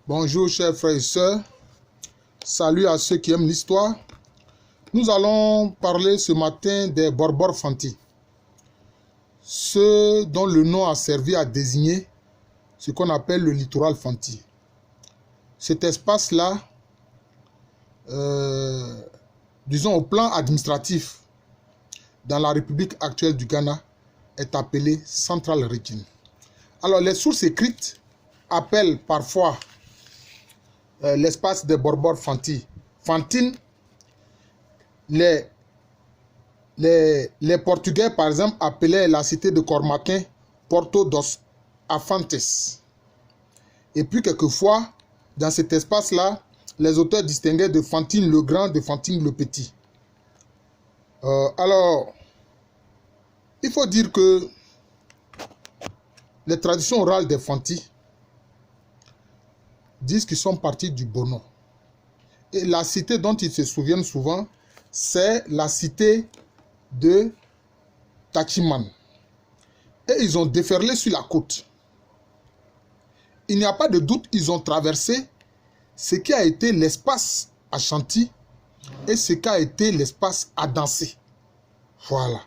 Bonjour chers frères et sœurs, salut à ceux qui aiment l'histoire. Nous allons parler ce matin des Borbor Fanti, ceux dont le nom a servi à désigner ce qu'on appelle le littoral Fanti. Cet espace-là, disons au plan administratif, dans la République actuelle du Ghana, est appelé Central Region. Alors les sources écrites appellent parfois l'espace des Borbor Fanti Fantine. Les Portugais, par exemple, appelaient la cité de Cormaquin Porto dos Afantes. Et puis, quelquefois, dans cet espace-là, les auteurs distinguaient de Fantine le Grand, de Fantine le Petit. Alors, il faut dire que les traditions orales des Fanti disent qu'ils sont partis du Bono. Et la cité dont ils se souviennent souvent, c'est la cité de Tachiman. Et ils ont déferlé sur la côte. Il n'y a pas de doute, ils ont traversé ce qui a été l'espace Ashanti et ce qui a été l'espace Adansé. Voilà.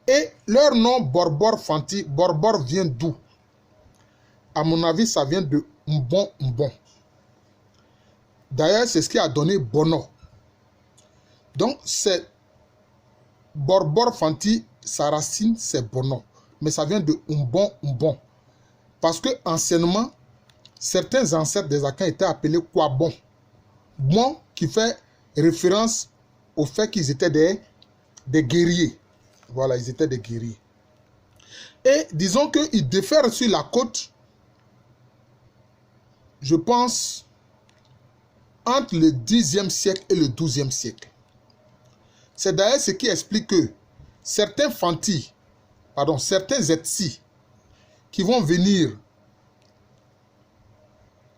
Et leur nom Borbor Fanti, Borbor vient d'où? À mon avis, ça vient de Mbon Mbon. D'ailleurs, c'est ce qui a donné Bono. Donc, c'est Borbor Fanti, sa racine, c'est Bono. Mais ça vient de Mbon Mbon. Parce que, anciennement, certains ancêtres des Akans étaient appelés Kwabon. Bon, qui fait référence au fait qu'ils étaient des guerriers. Voilà, ils étaient des guerriers. Et disons qu'ils défèrent sur la côte, je pense, entre le 10e siècle et le 12e siècle. C'est d'ailleurs ce qui explique que certains Fanti, certains Etsi, qui vont venir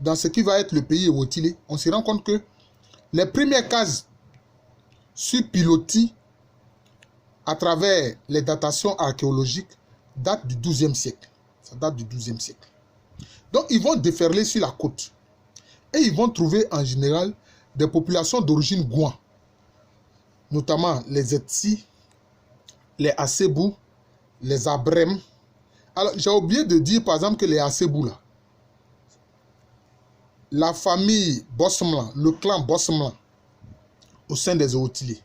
dans ce qui va être le pays Ewotile, on se rend compte que les premières cases sur pilotis à travers les datations archéologiques datent du 12e siècle. Ça date du 12e siècle. Donc, ils vont déferler sur la côte. Et ils vont trouver en général des populations d'origine Gouan, notamment les Etsi, les Assebou, les Abrem. Alors, j'ai oublié de dire par exemple que les Assebou, là, la famille Bosmlan, le clan Bosmlan, au sein des Ewotile,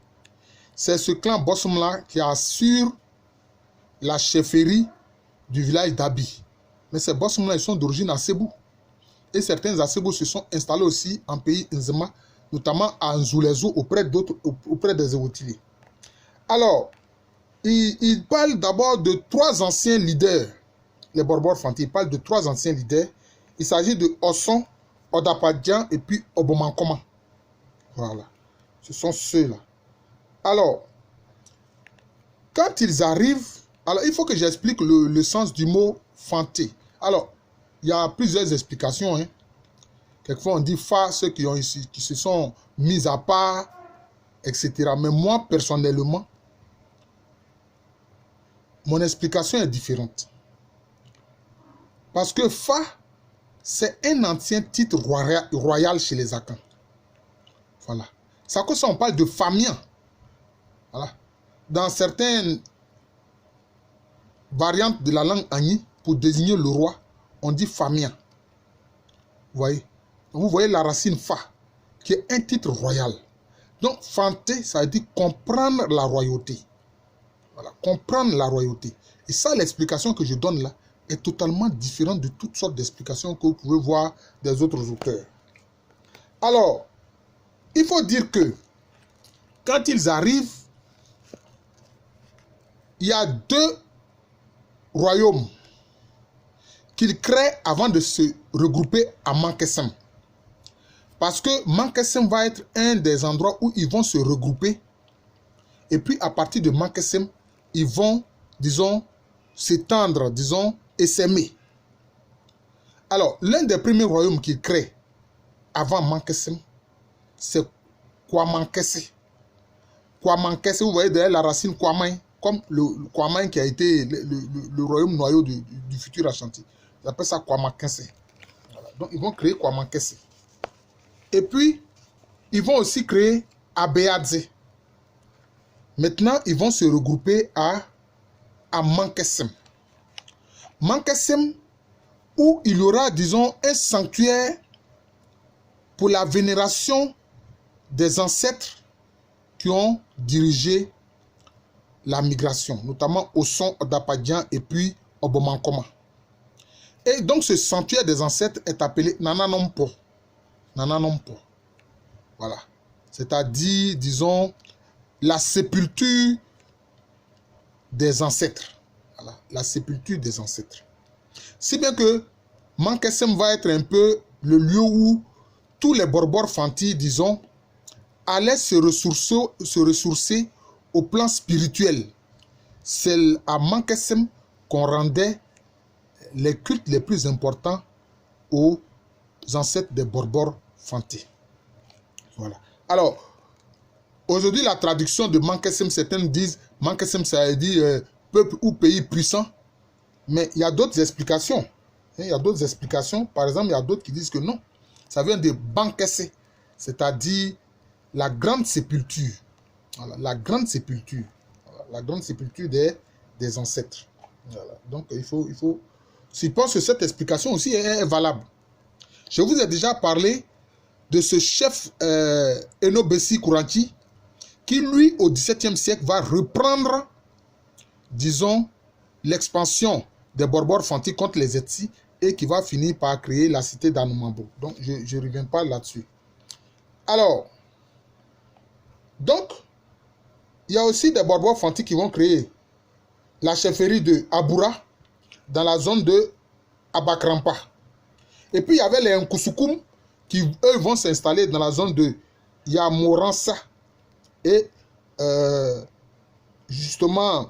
c'est ce clan Bosmlan qui assure la chefferie du village d'Abi. Mais ces Bosmlan, ils sont d'origine Assebou. Et certains Assebou se sont installés aussi en pays Nzema, notamment à Nzulezo, auprès des Ewotile. Alors, il parle d'abord de trois anciens leaders, les Borbor Fanti. Il parle de trois anciens leaders. Il s'agit de Osson, Odapadjan et puis Obomankoma. Voilà. Ce sont ceux-là. Alors, quand ils arrivent, alors il faut que j'explique le sens du mot Fanti. Alors, il y a plusieurs explications. Hein. Quelquefois, on dit Fa, ceux qui se sont mis à part, etc. Mais moi, personnellement, mon explication est différente. Parce que Fa, c'est un ancien titre royal chez les Akans. Voilà. C'est à cause ça on parle de Famien. Voilà. Dans certaines variantes de la langue Agni, pour désigner le roi, on dit Famien. Vous voyez? Donc, vous voyez la racine Fa, qui est un titre royal. Donc, Fanté, ça veut dire comprendre la royauté. Voilà, comprendre la royauté. Et ça, l'explication que je donne là, est totalement différente de toutes sortes d'explications que vous pouvez voir des autres auteurs. Alors, il faut dire que quand ils arrivent, il y a deux royaumes qu'ils créent avant de se regrouper à Mankessem. Parce que Mankessem va être un des endroits où ils vont se regrouper. Et puis à partir de Mankessem, ils vont, disons, s'étendre, disons, et s'aimer. Alors, l'un des premiers royaumes qu'ils créent avant Mankessem, c'est Kwamankese. Kwamankese, vous voyez derrière la racine Kwamain, comme le Kwamain qui a été le royaume noyau du futur Ashanti. Ils appellent ça Kwamankese. Voilà. Donc, ils vont créer Kwamankese. Et puis, ils vont aussi créer Abeadze. Maintenant, ils vont se regrouper à Mankesem. Mankesem, où il y aura, disons, un sanctuaire pour la vénération des ancêtres qui ont dirigé la migration, notamment Osson, Odapadian et puis Obomankoma. Et donc, ce sanctuaire des ancêtres est appelé Nananompo. Nananompo. Voilà. C'est-à-dire, disons, la sépulture des ancêtres. Voilà. La sépulture des ancêtres. Si bien que Mankesem va être un peu le lieu où tous les Borbor Fanti, disons, allaient se ressourcer au plan spirituel. C'est à Mankesem qu'on rendait les cultes les plus importants aux ancêtres des Borbor Fanti. Voilà. Alors, aujourd'hui, la traduction de Mankesem, certains disent Mankesem, ça veut dire peuple ou pays puissant. Mais il y a d'autres explications. Il y a d'autres explications. Par exemple, il y a d'autres qui disent que non. Ça vient de Bankese, c'est-à-dire la grande sépulture. Voilà, la grande sépulture. Voilà, la grande sépulture des ancêtres. Voilà. Donc, il faut... Je pense que cette explication aussi est valable. Je vous ai déjà parlé de ce chef Enobesi Kouranti qui, lui, au XVIIe siècle, va reprendre, disons, l'expansion des Borbor Fanti contre les Etsi et qui va finir par créer la cité d'Anoumambo. Donc, je ne reviens pas là-dessus. Alors, donc, il y a aussi des Borbor Fanti qui vont créer la chefferie de Aboura dans la zone de Abakrampa. Et puis, il y avait les Nkousoukoum qui, eux, vont s'installer dans la zone de Yamoransa. Et, justement,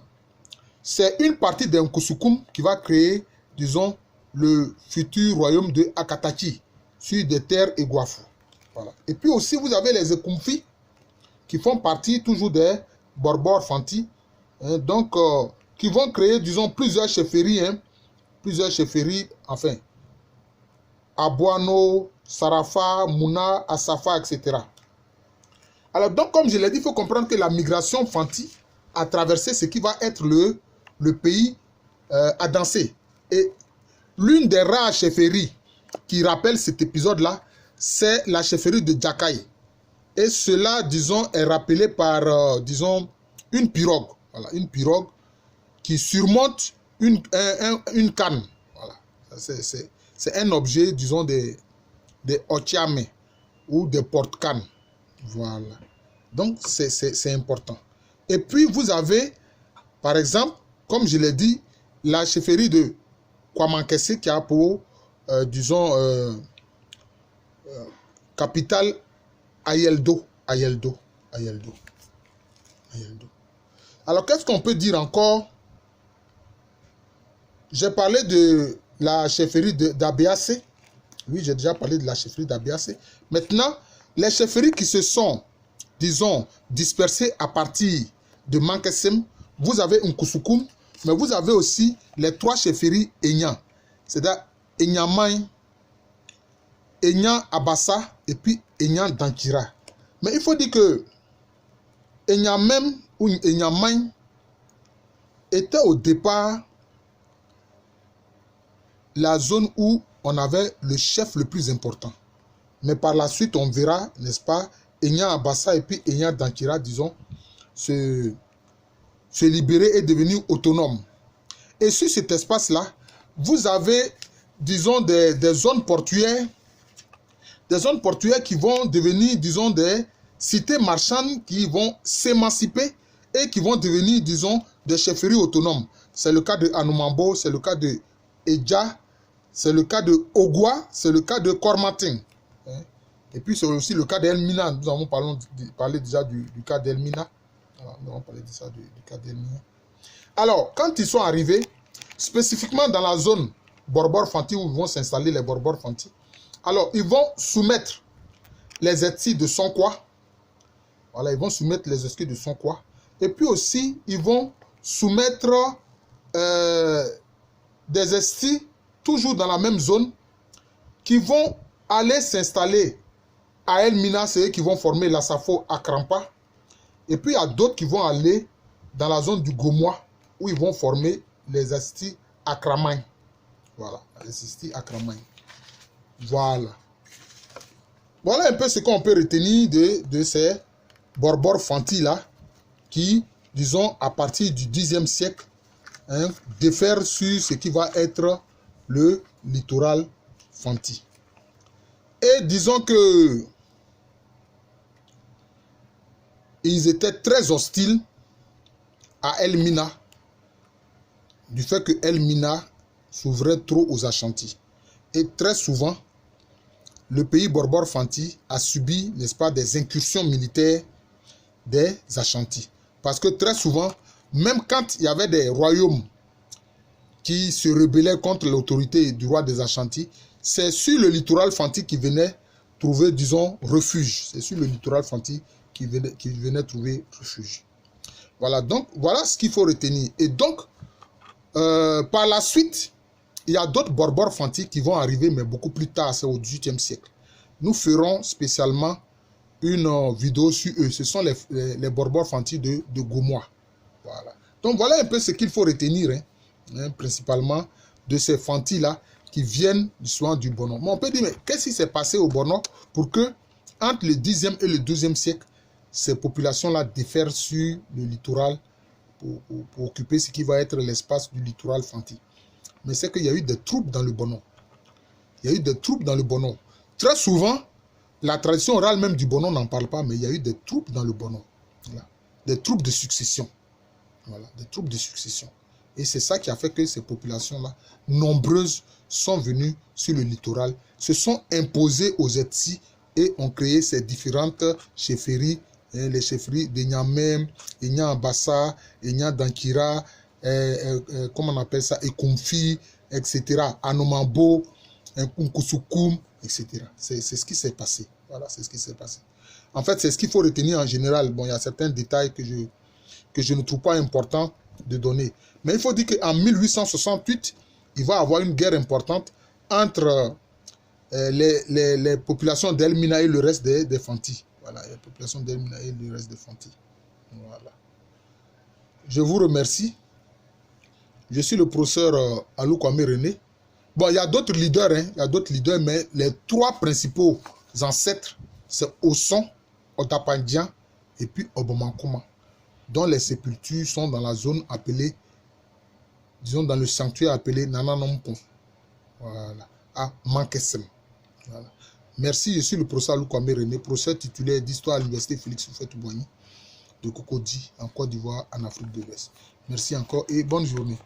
c'est une partie des Nkousoukoum qui va créer, disons, le futur royaume de Akatachi sur des terres Iguafu. Voilà. Et puis aussi, vous avez les Ekumfi qui font partie toujours des Borbor Fanti. Hein, donc, qui vont créer, disons, plusieurs chefferies. Enfin, Abouano, Sarafa, Mouna, Asafa, etc. Alors, donc, comme je l'ai dit, il faut comprendre que la migration Fanti a traversé ce qui va être le pays à danser. Et l'une des rares chefferies qui rappelle cet épisode-là, c'est la chefferie de Djakaï. Et cela, disons, est rappelé par, disons, une pirogue. Voilà, une pirogue qui surmonte une canne. Voilà. C'est un objet, disons, des otiame ou des porte-cannes. Voilà. Donc, c'est important. Et puis, vous avez, par exemple, comme je l'ai dit, la chefferie de Kwamankese qui a pour, disons, capitale Ayeldo. Alors, qu'est-ce qu'on peut dire encore? J'ai parlé de la chefferie d'Abiassé. Oui, j'ai déjà parlé de la chefferie d'Abiassé. Maintenant, les chefferies qui se sont, disons, dispersées à partir de Mankesem, vous avez Nkousoukoum, mais vous avez aussi les trois chefferies Enyan. C'est-à-dire Enyan Enyan Abassa et puis Enyan Dankira. Mais il faut dire que Enyan même ou Enyan était au départ la zone où on avait le chef le plus important. Mais par la suite, on verra, n'est-ce pas, Enyan Abassa et puis Enyan Dankira, disons, se libérer et devenir autonome. Et sur cet espace-là, vous avez, disons, des zones portuaires, qui vont devenir, disons, des cités marchandes qui vont s'émanciper et qui vont devenir, disons, des chefferies autonomes. C'est le cas de Anoumambo, c'est le cas de Edja, c'est le cas de Ogwa, c'est le cas de Kormatin. Et puis c'est aussi le cas d'Elmina. Nous avons parlé déjà du cas d'Elmina. Nous avons parlé déjà du cas d'Elmina. Alors, quand ils sont arrivés, spécifiquement dans la zone Borbor Fanti où vont s'installer les Borbor Fanti, alors ils vont soumettre les Etsi de Sonkwa. Voilà, ils vont soumettre les Etsi de Sonkwa. Et puis aussi, ils vont soumettre des Etsi, toujours dans la même zone, qui vont aller s'installer à El Mina, c'est eux qui vont former la SAFO à Krampa. Et puis il y a d'autres qui vont aller dans la zone du Gomois, où ils vont former les Asti à Kramagne. Voilà, les Asti à Kramagne. Voilà. Voilà un peu ce qu'on peut retenir de ces Borbor Fanti là, qui, disons, à partir du Xe siècle, hein, diffèrent sur ce qui va être le littoral Fanti. Et disons que ils étaient très hostiles à El Mina, du fait que El Mina s'ouvrait trop aux Ashanti. Et très souvent, le pays Borbor Fanti a subi, n'est-ce pas, des incursions militaires des Ashanti. Parce que très souvent, même quand il y avait des royaumes qui se rebellaient contre l'autorité du roi des Ashanti, c'est sur le littoral Fanti qui venait trouver, disons, refuge. C'est sur le littoral Fanti qui venait trouver refuge. Voilà, donc, voilà ce qu'il faut retenir. Et donc, par la suite, il y a d'autres Borbor Fanti qui vont arriver, mais beaucoup plus tard, c'est au XVIIIe siècle. Nous ferons spécialement une vidéo sur eux. Ce sont les Borbor Fanti de Gomois. Voilà. Donc, voilà un peu ce qu'il faut retenir, principalement de ces Fanti-là qui viennent souvent du Bono. Mais on peut dire, mais qu'est-ce qui s'est passé au Bono pour que, entre le Xe et le XIIe siècle, ces populations-là diffèrent sur le littoral pour occuper ce qui va être l'espace du littoral Fanti. Mais c'est qu'il y a eu des troupes dans le Bono. Il y a eu des troupes dans le Bono. Très souvent, la tradition orale même du Bono n'en parle pas, mais il y a eu des troupes dans le Bono. Voilà. Des troupes de succession. Voilà, des troupes de succession. Et c'est ça qui a fait que ces populations-là, nombreuses, sont venues sur le littoral, se sont imposées aux Etsi et ont créé ces différentes chefferies, les chefferies de Nyamem, Nyambassa, Dankira, comment on appelle ça, Ekumfi, etc., Anomambo, Nkusukum, etc. C'est ce qui s'est passé. Voilà, c'est ce qui s'est passé. En fait, c'est ce qu'il faut retenir en général. Bon, il y a certains détails que je ne trouve pas important de donner. Mais il faut dire qu'en 1868, il va y avoir une guerre importante entre les populations d'El Mina et le reste des Fanti. Voilà, les populations d'El Mina et le reste des Fanti. Voilà. Je vous remercie. Je suis le professeur Alou Kwame René. Bon, il y a d'autres leaders, il y a d'autres leaders, mais les trois principaux ancêtres, c'est Osson, Otapandian et puis Obomankoma, dont les sépultures sont dans la zone appelée, disons dans le sanctuaire appelé Nananompon, voilà, à Mankesem. Voilà. Merci, je suis le professeur Alou Kwame René, professeur titulaire d'histoire à l'université Félix Houphouët-Boigny de Cocody, en Côte d'Ivoire, en Afrique de l'Ouest. Merci encore et bonne journée.